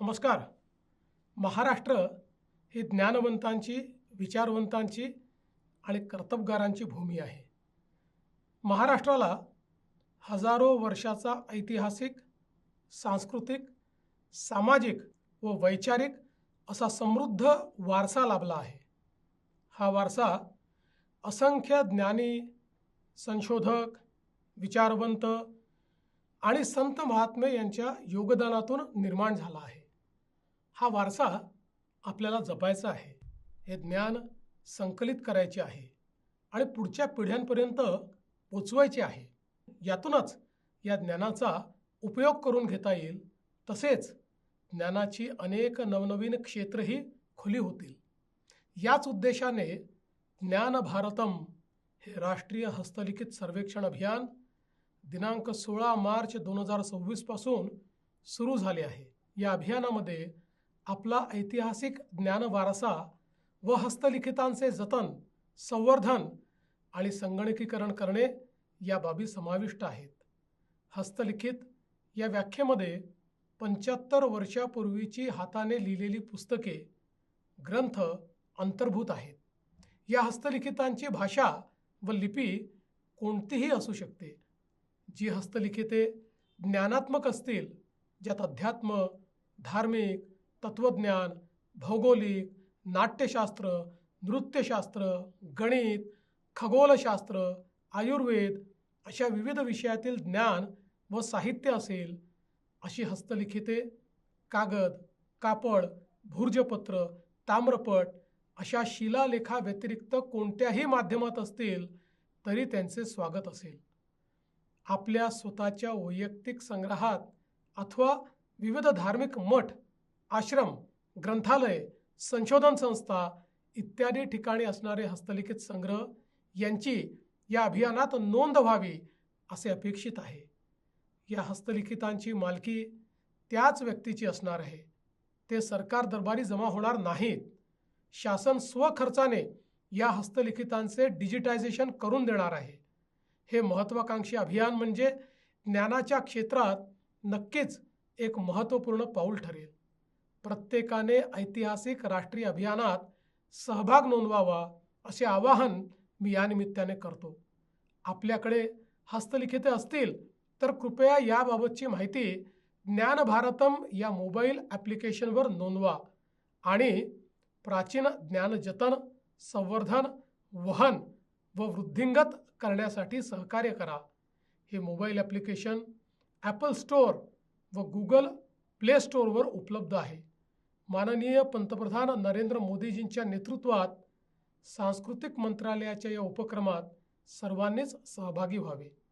नमस्कार. महाराष्ट्र ही ज्ञानवंतांची, विचारवंतांची आणि कर्तबगारांची भूमी आहे. महाराष्ट्राला हजारो वर्षाचा ऐतिहासिक, सांस्कृतिक, सामाजिक व वैचारिक असा समृद्ध वारसा लाभला आहे. हा वारसा असंख्य ज्ञानी, संशोधक, विचारवंत आणि संत महात्मे यांच्या योगदानातून निर्माण झाला आहे. हा वारसा आपल्याला जपायचा आहे. हे ज्ञान संकलित करायचे आहे आणि पुढच्या पिढ्यांपर्यंत पोचवायचे आहे. यातूनच या ज्ञानाचा उपयोग करून घेता येईल. तसेच ज्ञानाची अनेक नवनवीन क्षेत्रही खुली होतील. याच उद्देशाने ज्ञान भारतम हे राष्ट्रीय हस्तलिखित सर्वेक्षण अभियान दिनांक 16 मार्च 2026 पासून सुरू झाले आहे. या अभियानामध्ये आपला ऐतिहासिक ज्ञान वारसा व हस्तलिखितांचे जतन, संवर्धन आणि संगणकीकरण करणे या बाबी समाविष्ट आहेत. हस्तलिखित या व्याख्येमध्ये 75 वर्षापूर्वीची हाताने लिहिलेली पुस्तके, ग्रंथ अंतर्भूत आहेत. या हस्तलिखितांची भाषा व लिपी कोणतीही असू शकते. जी हस्तलिखिते ज्ञानात्मक असतील, ज्यात अध्यात्म, धार्मिक, तत्वज्ञान, भौगोलिक, नाट्यशास्त्र, नृत्यशास्त्र, गणित, खगोलशास्त्र, आयुर्वेद अशा विविध विषयातील ज्ञान व साहित्य असेल, अशी हस्तलिखिते कागद, कापड, भूर्जपत्र, ताम्रपट अशा शिलालेखा व्यतिरिक्त कोणत्याही माध्यमात असतील तरी त्यांचे स्वागत असेल. आपल्या स्वतःच्या वैयक्तिक संग्रहात अथवा विविध धार्मिक मठ, आश्रम, ग्रंथालय, संशोधन संस्था इत्यादी ठिकाणी असणारे हस्तलिखित संग्रह यांची या अभियानात नोंद व्हावी असे अपेक्षित आहे. या हस्तलिखितांची मालकी त्याच व्यक्तीची असणार आहे. ते सरकार दरबारी जमा होणार नाहीत. शासन स्वखर्चाने या हस्तलिखितांचे डिजिटायझेशन करून देणार आहे. हे महत्त्वाकांक्षी अभियान म्हणजे ज्ञानाच्या क्षेत्रात नक्कीच एक महत्त्वपूर्ण पाऊल ठरेल. प्रत्येकाने ऐतिहासिक राष्ट्रीय अभियानात सहभाग नोंदवावा असे आवाहन मी या निमित्ताने करतो. आपल्याकडे हस्तलिखिते असतील तर कृपया याबाबतची माहिती ज्ञान भारतम या मोबाईल ॲप्लिकेशनवर नोंदवा आणि प्राचीन ज्ञान जतन, संवर्धन, वहन व वृद्धिंगत करण्यासाठी सहकार्य करा. हे मोबाईल ॲप्लिकेशन ॲपल स्टोअर व गुगल प्ले स्टोअरवर उपलब्ध आहे. माननीय पंतप्रधान नरेंद्र मोदीजींच्या नेतृत्वात सांस्कृतिक मंत्रालयाच्या या उपक्रमात सर्वांनीच सहभागी व्हावे.